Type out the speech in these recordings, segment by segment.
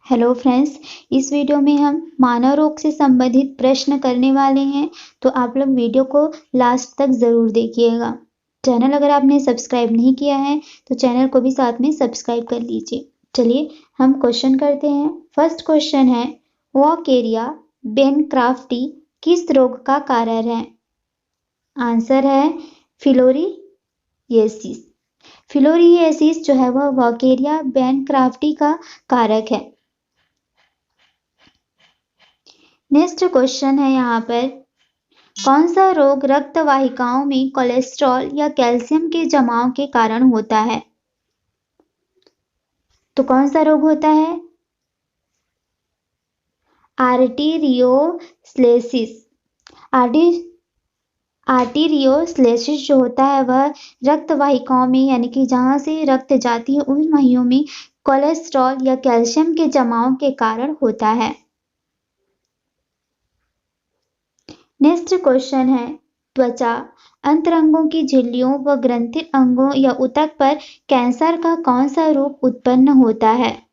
Hello friends, इस video में हम मानव रोग से संबंधित प्रश्न करने वाले हैं, तो आप लोग वीडियो को लास्ट तक ज़रूर देखिएगा। चैनल अगर आपने सब्सक्राइब नहीं किया है तो चैनल को भी साथ में सब्सक्राइब कर लीजिए। चलिए हम क्वेश्चन करते हैं। फर्स्ट क्वेश्चन है, वॉकेरिया बेनक्राफ्टी किस रोग का कारण है? आंसर है फिलोरियसिस। फिलोरियसिस जो है वह वॉकेरिया बेनक्राफ्टी का कारक है। नेक्स्ट क्वेश्चन है यहाँ पर, कौन सा रोग रक्त वाहिकाओं में कोलेस्ट्रॉल या कैल्शियम के जमाव के कारण होता है? तो कौन सा रोग होता है? आर्टीरियोस्क्लेरोसिस। आर्टीरियोस्क्लेरोसिस जो होता है वह रक्त वाहिकाओं में यानी कि जहाँ से रक्त जाती है उन वाहियों में कोलेस्ट्रॉल या कैल्शियम के जमाव के कारण होता है। नेक्स्ट क्वेश्चन है, त्वचा अंतरंगों की झिल्लियों व ग्रंथित अंगों या ऊतक पर कैंसर का कौन सा रोग उत्पन्न होता है?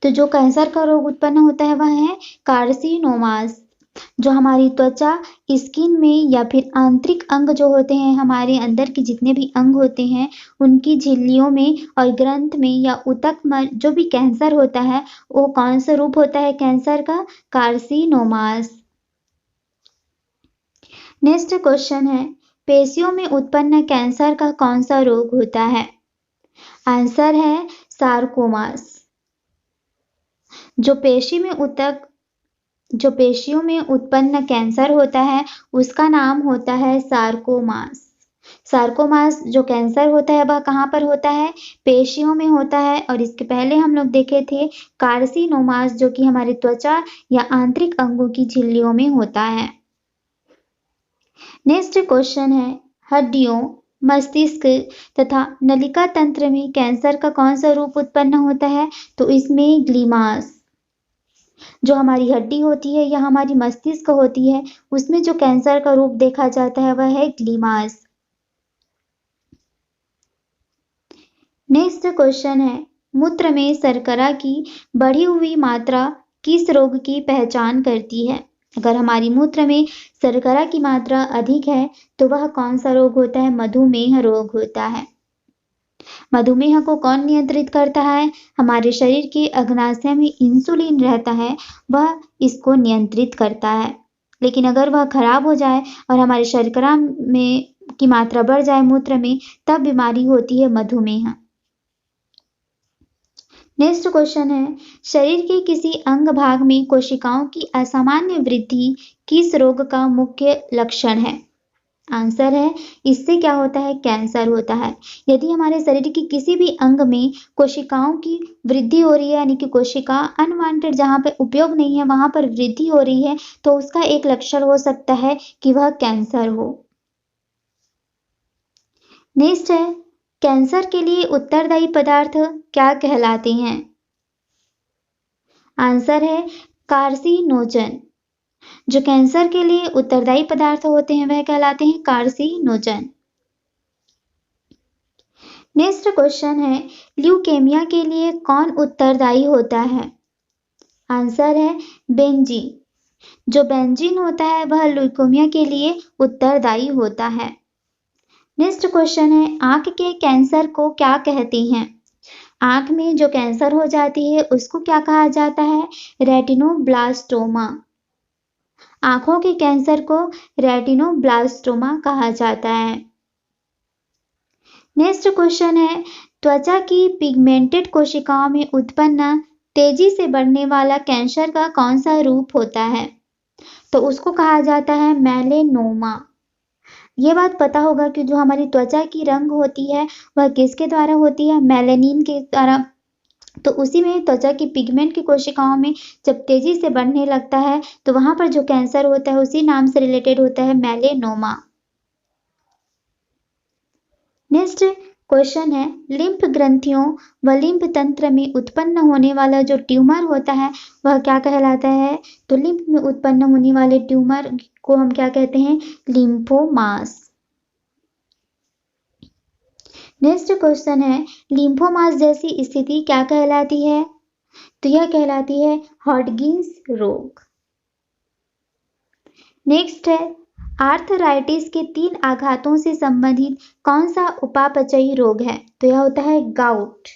तो जो कैंसर का रोग उत्पन्न होता है वह है कार्सिनोमास। जो हमारी त्वचा, स्किन में या फिर आंतरिक अंग जो होते हैं, हमारे अंदर के जितने भी अंग होते हैं उनकी झिल्लियों में और ग्रंथ में या ऊतक में जो भी कैंसर होता है वो कौन सा रूप होता है कैंसर का? कार्सिनोमास। नेक्स्ट क्वेश्चन है, पेशियों में उत्पन्न कैंसर का कौन सा रोग होता है? आंसर है सार्कोमास। जो पेशियों में उत्पन्न कैंसर होता है उसका नाम होता है सार्कोमास। सार्कोमास जो कैंसर होता है वह कहाँ पर होता है? पेशियों में होता है। और इसके पहले हम लोग देखे थे कार्सिनोमास जो कि हमारी त्वचा या आंतरिक अंगों की झिल्लियों में होता है। नेक्स्ट क्वेश्चन है, हड्डियों, मस्तिष्क तथा नलिका तंत्र में कैंसर का कौन सा रूप उत्पन्न होता है? तो इसमें ग्लीमास। जो हमारी हड्डी होती है या हमारी मस्तिष्क होती है उसमें जो कैंसर का रूप देखा जाता है वह है ग्लीमास। नेक्स्ट क्वेश्चन है, मूत्र में शर्करा की बढ़ी हुई मात्रा किस रोग की पहचान करती है? अगर हमारी मूत्र में शर्करा की मात्रा अधिक है तो वह कौन सा रोग होता है? मधुमेह रोग होता है। मधुमेह को कौन नियंत्रित करता है? हमारे शरीर के अग्नाशय में इंसुलिन रहता है, वह इसको नियंत्रित करता है। लेकिन अगर वह खराब हो जाए और हमारे शर्करा में की मात्रा बढ़ जाए मूत्र में, तब बीमारी होती है मधुमेह। नेक्स्ट क्वेश्चन है, शरीर के किसी अंग भाग में कोशिकाओं की असामान्य वृद्धि किस रोग का मुख्य लक्षण है? आंसर है, इससे क्या होता है? कैंसर होता है। यदि हमारे शरीर की किसी भी अंग में कोशिकाओं की वृद्धि हो रही है यानी कि कोशिका अनवांटेड जहाँ पे उपयोग नहीं है वहां पर वृद्धि हो रही है तो उसका एक लक्षण हो सकता है कि वह कैंसर हो। नेक्स्ट है, कैंसर के लिए उत्तरदायी पदार्थ क्या कहलाते हैं? आंसर है कार्सिनोजन। जो कैंसर के लिए उत्तरदायी पदार्थ होते हैं वह कहलाते हैं कार्सिनोजन। नेक्स्ट क्वेश्चन है, ल्यूकेमिया के लिए कौन उत्तरदायी होता है? आंसर है बेंजीन। जो बेंजीन होता है वह ल्यूकेमिया के लिए उत्तरदायी होता है। नेक्स्ट क्वेश्चन है, आंख के कैंसर को क्या कहते हैं? आंख में जो कैंसर हो जाती है उसको क्या कहा जाता है? रेटिनोब्लास्टोमा। आंखों के कैंसर को रेटिनोब्लास्टोमा कहा जाता है। नेक्स्ट क्वेश्चन है, त्वचा की पिगमेंटेड कोशिकाओं में उत्पन्न तेजी से बढ़ने वाला कैंसर का कौन सा रूप होता है? तो उसको कहा जाता है मेलेनोमा। ये बात पता होगा कि जो हमारी त्वचा की रंग होती है वह किसके द्वारा होती है? मेलानिन के द्वारा। तो उसी में त्वचा की पिगमेंट की कोशिकाओं में जब तेजी से बढ़ने लगता है तो वहां पर जो कैंसर होता है उसी नाम से रिलेटेड होता है, मेलेनोमा। नेक्स्ट क्वेश्चन है, लिम्फ ग्रंथियों व लिम्फ तंत्र में उत्पन्न होने वाला जो ट्यूमर होता है वह क्या कहलाता है? तो लिम्फ में उत्पन्न होने वाले ट्यूमर को हम क्या कहते हैं? लिम्फोमास। नेक्स्ट क्वेश्चन है, लिम्फोमास जैसी स्थिति क्या कहलाती है? तो यह कहलाती है हॉडगिंस रोग। नेक्स्ट है, आर्थराइटिस के 3 आघातों से संबंधित कौन सा उपापचयी रोग है? तो यह होता है गाउट।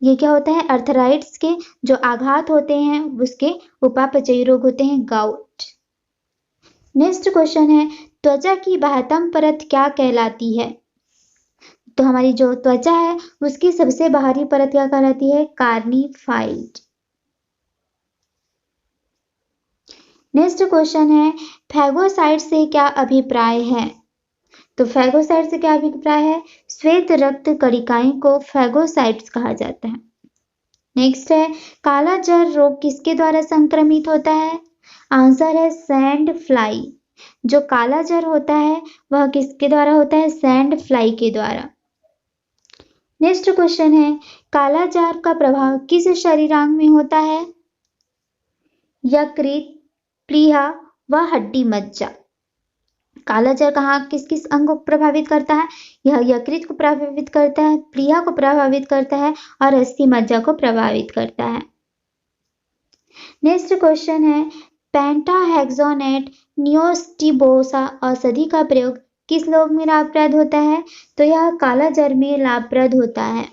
ये क्या होता है? आर्थराइटिस के जो आघात होते हैं उसके उपापचयी रोग होते हैं गाउट। नेक्स्ट क्वेश्चन है, त्वचा की बाह्यतम परत क्या कहलाती है? तो हमारी जो त्वचा है उसकी सबसे बाहरी परत क्या कहलाती है? कार्निफाइड। नेक्स्ट क्वेश्चन है, फैगोसाइट से क्या अभिप्राय है? तो फैगोसाइट से क्या अभिप्राय है? श्वेत रक्त कणिकाएं को फैगोसाइट्स कहा जाता है। नेक्स्ट है, काला जर रोग किसके द्वारा संक्रमित होता है? आंसर है सैंड फ्लाई। जो काला जर होता है वह किसके द्वारा होता है? सैंड फ्लाई के द्वारा। नेक्स्ट क्वेश्चन है, काला जार का प्रभाव किस शरीरांग में होता है? यकृत, प्लीहा व हड्डी मज्जा। काला जार कहाँ किस किस अंग को प्रभावित करता है? यह यकृत को प्रभावित करता है, प्लीहा को प्रभावित करता है और अस्थि मज्जा को प्रभावित करता है। नेक्स्ट क्वेश्चन है, पेंटाहेक्सोनेट नियोस्टिबोसा औषधि का प्रयोग किस रोग में लाभप्रद होता है? तो यह काला जर में लाभप्रद होता है।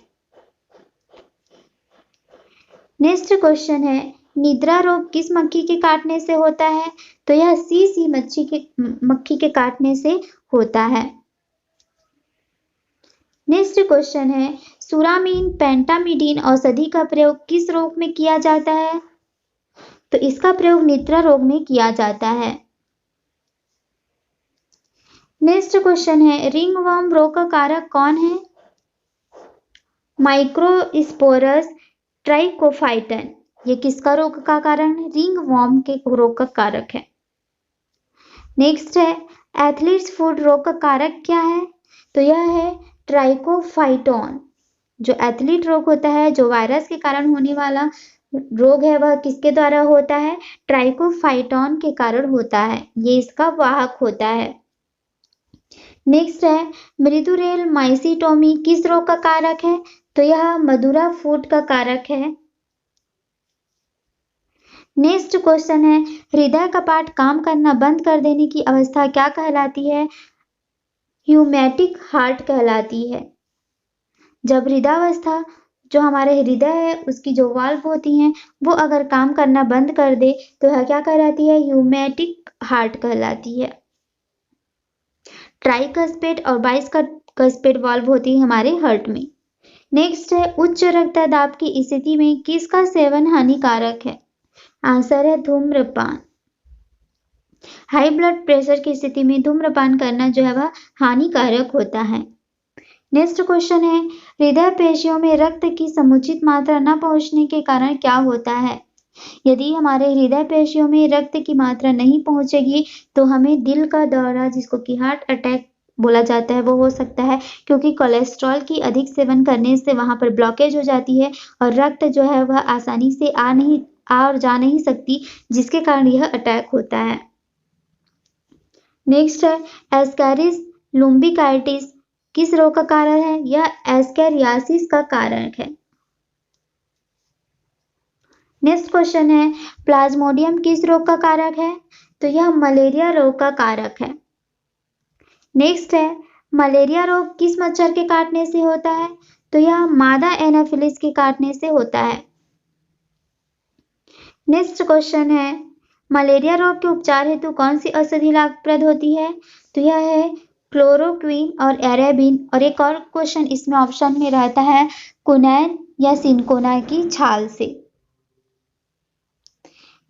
नेक्स्ट क्वेश्चन है, निद्रा रोग किस मक्खी के काटने से होता है? तो यह सीसी मक्खी के काटने से होता है। नेक्स्ट क्वेश्चन है, सुरामीन पेंटामिडीन औषधि का प्रयोग किस रोग में किया जाता है? तो इसका प्रयोग निद्रा रोग में किया जाता है। नेक्स्ट क्वेश्चन है, रिंगवर्म रोग का कारक कौन है? माइक्रोस्पोरस ट्राइकोफाइटन। ये किसका रोग का कारण है? रिंगवर्म के रोग का कारक है। नेक्स्ट है, एथलीट्स फुट रोग का कारक क्या है? तो यह है ट्राइकोफाइटोन। जो एथलीट रोग होता है, जो वायरस के कारण होने वाला रोग है, वह किसके द्वारा होता है? ट्राइकोफाइटोन के कारण होता है। ये इसका वाहक होता है। नेक्स्ट है, मृदुरेल माइसिटोमी किस रोग का कारक है? तो यह मधुरा फूट का कारक है। नेक्स्ट क्वेश्चन है, हृदय कपाट काम करना बंद कर देने की अवस्था क्या कहलाती है? ह्यूमैटिक हार्ट कहलाती है। जब हृदयावस्था जो हमारे हृदय है उसकी जो वाल्व होती हैं वो अगर काम करना बंद कर दे तो यह क्या कहलाती है? ह्यूमैटिक हार्ट कहलाती है। ट्राइकस्पेड और बाइस्कस्पेड वाल्व होती है हमारे हार्ट में। नेक्स्ट है, उच्च रक्तदाब की स्थिति में किसका सेवन हानिकारक है? आंसर है धूम्रपान। हाई ब्लड प्रेशर की स्थिति में धूम्रपान करना जो है वह हानिकारक होता है। नेक्स्ट क्वेश्चन है, हृदय पेशियों में रक्त की समुचित मात्रा न पहुंचने के कारण क्या होता है? यदि हमारे हृदय पेशियों में रक्त की मात्रा नहीं पहुंचेगी तो हमें दिल का दौरा, जिसको कि हार्ट अटैक बोला जाता है, वो हो सकता है, क्योंकि कोलेस्ट्रॉल की अधिक सेवन करने से वहां पर ब्लॉकेज हो जाती है और रक्त जो है वह आसानी से आ और जा नहीं सकती, जिसके कारण यह अटैक होता है। नेक्स्ट है, एस्कैरिस लुम्बिकाइटिस किस रोग का कारण है? यह एस्कैरियासिस का कारण है। नेक्स्ट क्वेश्चन है, प्लाज्मोडियम किस रोग का कारक है? तो यह मलेरिया रोग का कारक है। नेक्स्ट है, मलेरिया रोग किस मच्छर के काटने से होता है? तो यह मादा एनाफिलिस के काटने से होता है। नेक्स्ट क्वेश्चन है, मलेरिया रोग के उपचार हेतु कौन सी औषधि लाभप्रद होती है? तो यह है क्लोरोक्वीन और एरेबिन। और एक और क्वेश्चन इसमें ऑप्शन में रहता है कुनैन या सिनकोना की छाल से।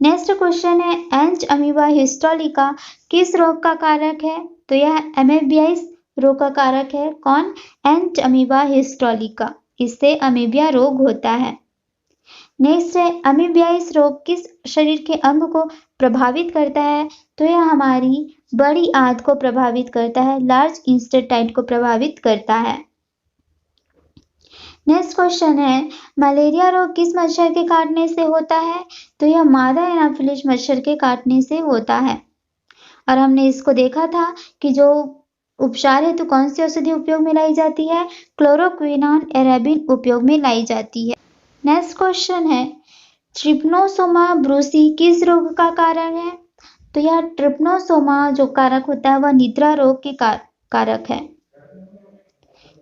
नेक्स्ट क्वेश्चन है, एंच अमीबा हिस्टोलिका किस रोग का कारक है? तो यह एमेबियासिस रोग का कारक है। कौन? एंच अमीबा हिस्टोलिका। इससे अमीबिया रोग होता है। नेक्स्ट है, अमीबियासिस रोग किस शरीर के अंग को प्रभावित करता है? तो यह हमारी बड़ी आंत को प्रभावित करता है, लार्ज इंटेस्टाइन को प्रभावित करता है। नेक्स्ट क्वेश्चन है, मलेरिया रोग किस मच्छर के काटने से होता है? तो यह मादा एनाफिलिस मच्छर के काटने से होता है। और हमने इसको देखा था कि जो उपचार है तो कौन सी औषधि उपयोग में लाई जाती है? क्लोरोक्विनोन एरेबिन उपयोग में लाई जाती है। नेक्स्ट क्वेश्चन है ट्रिपनोसोमा ब्रूसी किस रोग का कारण है? तो यह ट्रिपनोसोमा जो कारक होता है वह निद्रा रोग के कारक है।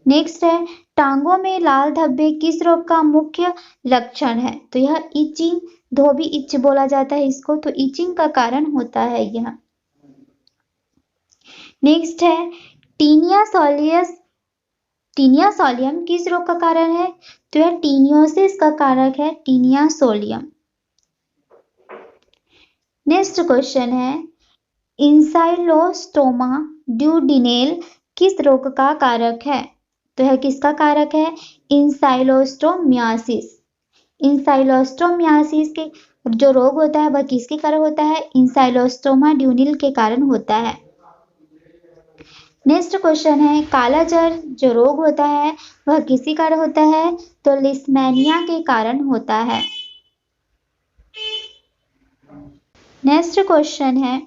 नेक्स्ट है टांगों में लाल धब्बे किस रोग का मुख्य लक्षण है? तो यह इचिंग, धोबी इच बोला जाता है इसको, तो इचिंग का कारण होता है यह। नेक्स्ट है टीनिया सोलियम किस रोग का कारण है? तो यह टीनियोसिस का कारक है, टीनिया सोलियम। नेक्स्ट क्वेश्चन है इंसाइलोस्टोमा ड्यूडिनेल किस रोग का कारक है? तो यह किसका कारक है? इंसाइलोस्टोमियासिस। इंसाइलोस्टोमियासिस के जो रोग होता है वह किसके कारण होता है? इंसाइलोस्टोमा ड्यूडिनेल के कारण होता है। नेक्स्ट क्वेश्चन है काला जर जो रोग होता है वह किसी कारण होता है? तो लिस्मेनिया के कारण होता है। नेक्स्ट क्वेश्चन है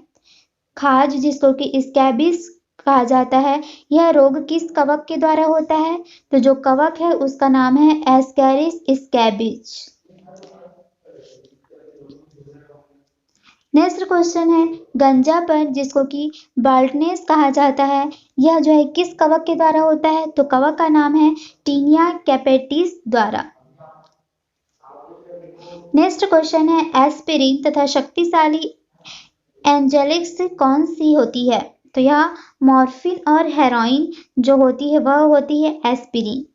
खाज जिसको कि स्कैबिस कहा जाता है, यह रोग किस कवक के द्वारा होता है? तो जो कवक है उसका नाम है एस्कैरिस स्कैबिस। नेक्स्ट क्वेश्चन है गंजापन जिसको कि बाल्टनेस कहा जाता है, यह जो है किस कवक के द्वारा होता है? तो कवक का नाम है टीनिया कैपेटिस द्वारा। नेक्स्ट क्वेश्चन है एस्पिरिन तथा शक्तिशाली एंजेलिक्स कौन सी होती है? तो यह मॉर्फिन और हेरोइन जो होती है वह होती है एस्पिरिन।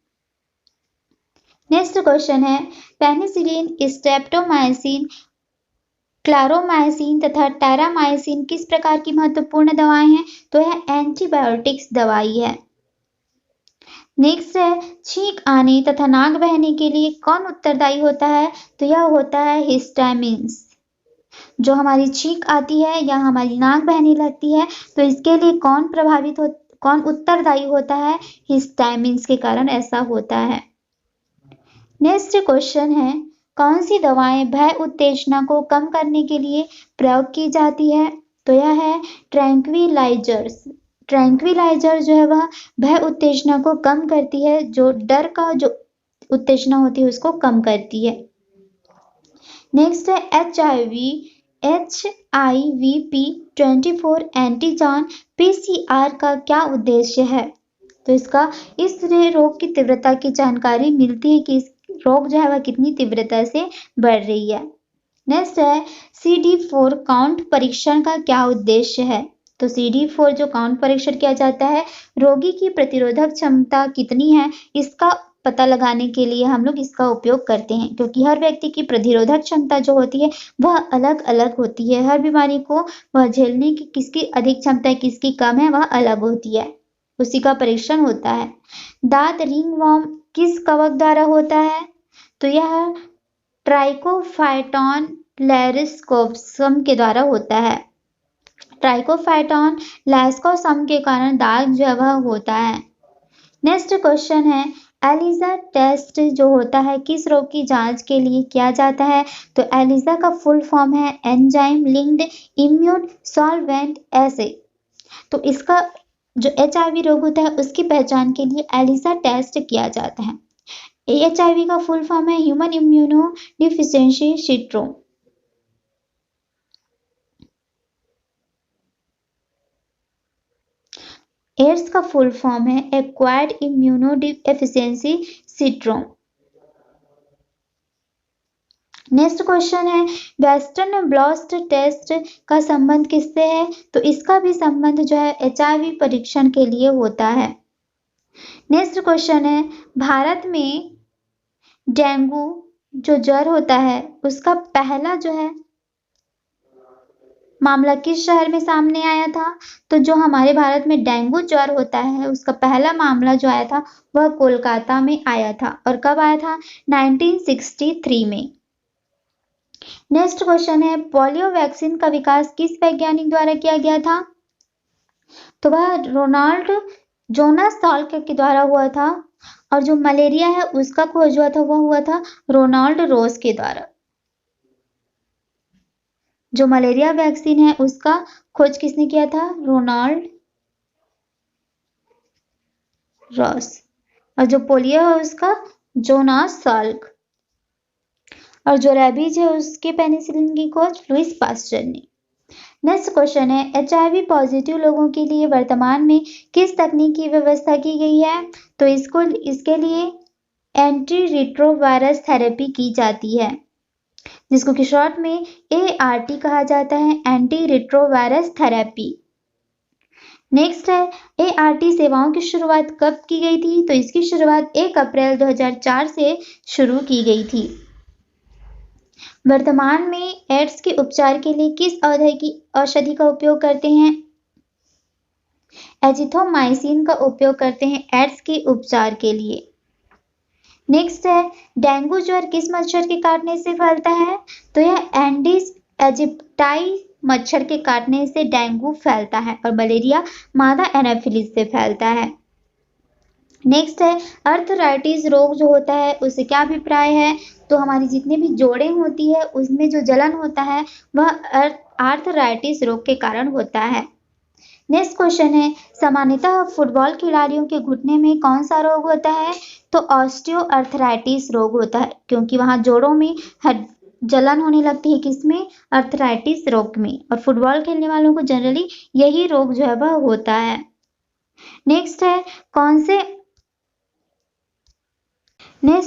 नेक्स्ट क्वेश्चन है पेनिसिलिन, स्ट्रेप्टोमाइसिन, क्लारोमाइसिन तथा टेरामाइसिन किस प्रकार की महत्वपूर्ण दवाएं हैं? तो यह एंटीबायोटिक्स दवाई है। नेक्स्ट है छींक आने तथा नाक बहने के लिए कौन उत्तरदायी होता है? तो यह होता है हिस्टामिन्स। जो हमारी छींक आती है या हमारी नाक बहने लगती है तो इसके लिए कौन उत्तरदायी होता है? हिस्टामिन्स के कारण ऐसा होता है। नेक्स्ट क्वेश्चन है कौन सी दवाएं भय उत्तेजना को कम करने के लिए प्रयोग की जाती है? तो यह है ट्रैंक्विलाइजर्स। ट्रैंक्विलाइजर जो है वह भय उत्तेजना को कम करती है, जो डर का जो उत्तेजना होती है उसको कम करती है। नेक्स्ट है HIV/PCV24 एंटीजन PCR का क्या उद्देश्य है? तो इसका इस रोग की तीव्रता की जानकारी मिलती है कि इस रोग जो है वह कितनी तीव्रता से बढ़ रही है। नेक्स्ट है CD4 काउंट परीक्षण का क्या उद्देश्य है? तो CD4 जो काउंट परीक्षण किया जाता है रोगी की प्रतिरोधक क्षमता कितनी है इसका पता लगाने के लिए हम लोग इसका उपयोग करते हैं, क्योंकि हर व्यक्ति की प्रतिरोधक क्षमता जो होती है वह अलग अलग होती है। हर बीमारी को वह झेलने की किसकी अधिक क्षमता है किसकी कम है वह अलग होती है, उसी का परीक्षण होता है। दांत रिंगवॉर्म किस कवक द्वारा होता है? तो यह ट्राइकोफाइटॉन लैरिस्कोसम के द्वारा होता है। ट्राइकोफाइटॉन लैरिस्कोसम के कारण दाग जो है वह होता है। नेक्स्ट क्वेश्चन है एलिजा टेस्ट जो होता है किस रोग की जांच के लिए किया जाता है? तो एलिजा का फुल फॉर्म है एंजाइम लिंक्ड इम्यून सॉल्वेंट एसे। तो इसका जो HIV रोग होता है उसकी पहचान के लिए एलिजा टेस्ट किया जाता है। HIV का फुल फॉर्म है human immuno deficiency syndrome. AIDS का फुल फॉर्म है acquired immuno deficiency syndrome. Next question है वेस्टर्न ब्लॉट टेस्ट का संबंध किससे है? तो इसका भी संबंध जो है HIV परीक्षण के लिए होता है। नेक्स्ट क्वेश्चन है भारत में डेंगू जो ज्वर होता है उसका पहला जो है मामला किस शहर में सामने आया था? तो जो हमारे भारत में डेंगू ज्वर होता है उसका पहला मामला जो आया था वह कोलकाता में आया था। और कब आया था? 1963 में। नेक्स्ट क्वेश्चन है पोलियो वैक्सीन का विकास किस वैज्ञानिक द्वारा किया गया था? तो वह रोनाल्ड जोनास साल्क के द्वारा हुआ था। और जो मलेरिया है उसका खोज हुआ था वह हुआ था रोनाल्ड रोस के द्वारा। जो मलेरिया वैक्सीन है उसका खोज किसने किया था? Ronald Ross. और जो पोलियो है उसका जोनास साल्क। और जो रेबीज है उसके पेनिसिलिन की खोज लुइस पास्चर ने। नेक्स्ट क्वेश्चन है, HIV पॉजिटिव लोगों के लिए वर्तमान में किस तकनीक की व्यवस्था की गई है? तो इसके लिए एंटी रिट्रोवायरस थेरेपी की जाती है, जिसको कि शॉर्ट में ART कहा जाता है, एंटी रिट्रोवायरस थेरेपी। नेक्स्ट है, ART सेवाओं की शुरुआत कब की गई थी? तो इसकी शुरुआत 1 अप्रैल 2004 से शुरू की गई थी। वर्तमान में एड्स के उपचार के लिए किस औषधि का उपयोग करते हैं? एजिथ्रोमाइसिन का उपयोग करते हैं एड्स के उपचार के लिए। नेक्स्ट है, डेंगू ज्वर किस मच्छर के काटने से फैलता है? तो यह एंडीज एजिप्टाई मच्छर के काटने से डेंगू फैलता है और मलेरिया मादा एनाफिलिस से फैलता है। नेक्स्ट है, अर्थराइटिस रोग जो होता है उससे क्या अभिप्राय है? तो हमारी जितनी भी जोड़ें होती है उसमें जो जलन होता है वह अर्थराइटिस रोग के कारण होता है। नेक्स्ट क्वेश्चन है, सामान्यतः फुटबॉल खिलाड़ियों के घुटने में कौन सा रोग होता है? तो ऑस्टियोआर्थराइटिस रोग होता है, क्योंकि वहां जोड़ों में जलन होने लगती है, किसमें? अर्थराइटिस रोग में। और फुटबॉल खेलने वालों को जनरली यही रोग जो है वह होता है। नेक्स्ट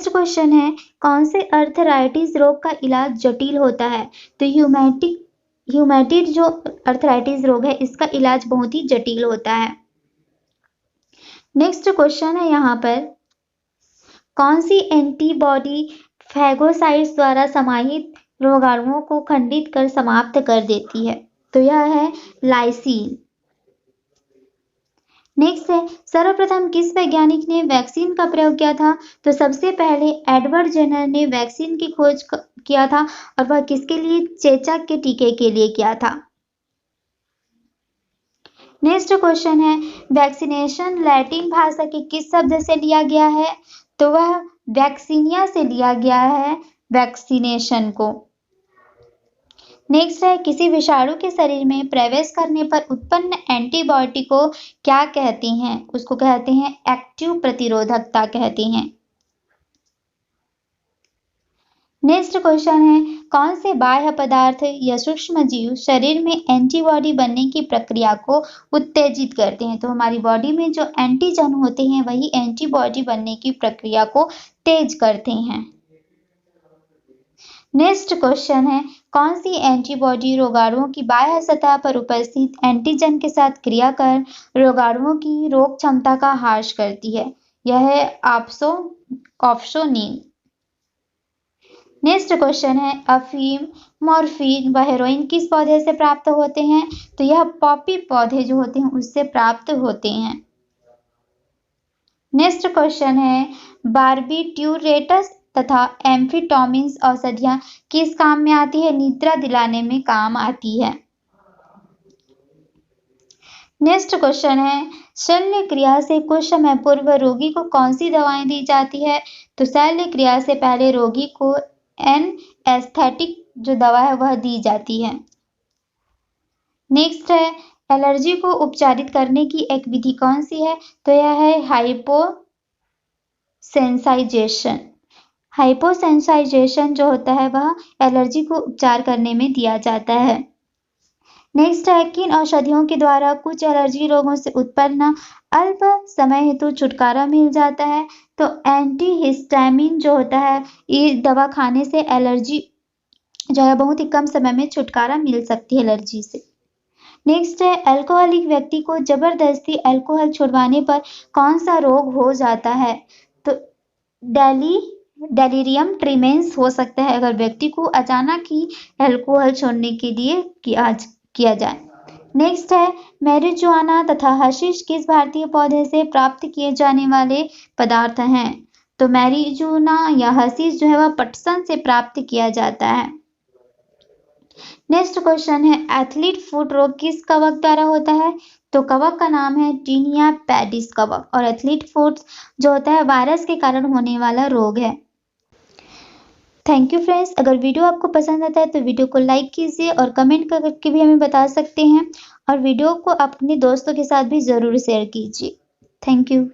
क्वेश्चन है, कौन से अर्थराइटिस रोग का इलाज जटिल होता है? तो ह्यूमैटिड जो अर्थराइटिस रोग है इसका इलाज बहुत ही जटिल होता है। नेक्स्ट क्वेश्चन है यहाँ पर, कौन सी एंटीबॉडी फैगोसाइट्स द्वारा समाहित रोगाणुओं को खंडित कर समाप्त कर देती है? तो यह है लाइसिन। नेक्स्ट है, सर्वप्रथम किस वैज्ञानिक ने वैक्सीन का प्रयोग किया था? तो सबसे पहले एडवर्ड जेनर ने वैक्सीन की खोज किया था और वह किसके लिए? चेचक के टीके के लिए किया था। नेक्स्ट क्वेश्चन है, वैक्सीनेशन लैटिन भाषा के किस शब्द से लिया गया है? तो वह वैक्सीनिया से लिया गया है वैक्सीनेशन को। नेक्स्ट है, किसी विषाणु के शरीर में प्रवेश करने पर उत्पन्न एंटीबॉडी को क्या कहते हैं? उसको कहते हैं एक्टिव प्रतिरोधकता कहते हैं। नेक्स्ट क्वेश्चन है, कौन से बाह्य पदार्थ या सूक्ष्म जीव शरीर में एंटीबॉडी बनने की प्रक्रिया को उत्तेजित करते हैं? तो हमारी बॉडी में जो एंटीजन होते हैं वही एंटीबॉडी बनने की प्रक्रिया को तेज करते हैं। नेक्स्ट क्वेश्चन है, कौन सी एंटीबॉडी रोगाणुओं की बाह्य सतह पर उपस्थित एंटीजन के साथ क्रिया कर रोगाणुओं की रोग क्षमता का ह्रास करती है? यह है ऑप्सोनिन। नेक्स्ट क्वेश्चन है, अफीम, मॉर्फिन व हेरोइन किस पौधे से प्राप्त होते हैं? तो यह पॉपी पौधे जो होते हैं उससे प्राप्त होते हैं। नेक्स्ट क्वेश्चन है, बार्बिट्यूरेट्स तथा एम्फीटोमिन्स औषधियां किस काम में आती है? निद्रा दिलाने में काम आती है। नेक्स्ट क्वेश्चन है, शल्य क्रिया से कुछ समय पूर्व रोगी को कौन सी दवाएं दी जाती है? तो शल्य क्रिया से पहले रोगी को एनेस्थेटिक जो दवा है वह दी जाती है। नेक्स्ट है, एलर्जी को उपचारित करने की एक विधि कौन सी है? तो यह है हाइपोसेंसाइजेशन। हाइपोसेंसाइजेशन जो होता है वह एलर्जी को उपचार करने में दिया जाता है। नेक्स्ट है, किन औषधियों के द्वारा कुछ एलर्जी रोगों से उत्पन्न अल्प समय हेतु छुटकारा मिल जाता है? तो एंटीहिस्टामिन जो होता है इस दवा खाने से एलर्जी जो है बहुत ही कम समय में छुटकारा मिल सकती है एलर्जी से। नेक्स्ट है, अल्कोहलिक व्यक्ति को जबरदस्ती अल्कोहल छुड़वाने पर कौन सा रोग हो जाता है? तो डेलीरियम ट्रीमेंस हो सकता है अगर व्यक्ति को अचानक ही अल्कोहल छोड़ने के लिए किया जाए। नेक्स्ट है, मैरिजुआना तथा हशीश किस भारतीय पौधे से प्राप्त किए जाने वाले पदार्थ हैं? तो मैरिजुआना या हशीश जो है वह पटसन से प्राप्त किया जाता है। नेक्स्ट क्वेश्चन है, एथलीट फुट रोग किस कवक द्वारा होता है? तो कवक का नाम है टीनिया पैडिस कवक और एथलीट फुट जो होता है वायरस के कारण होने वाला रोग है। थैंक यू फ्रेंड्स, अगर वीडियो आपको पसंद आता है तो वीडियो को लाइक कीजिए और कमेंट करके भी हमें बता सकते हैं और वीडियो को अपने दोस्तों के साथ भी ज़रूर शेयर कीजिए। Thank you.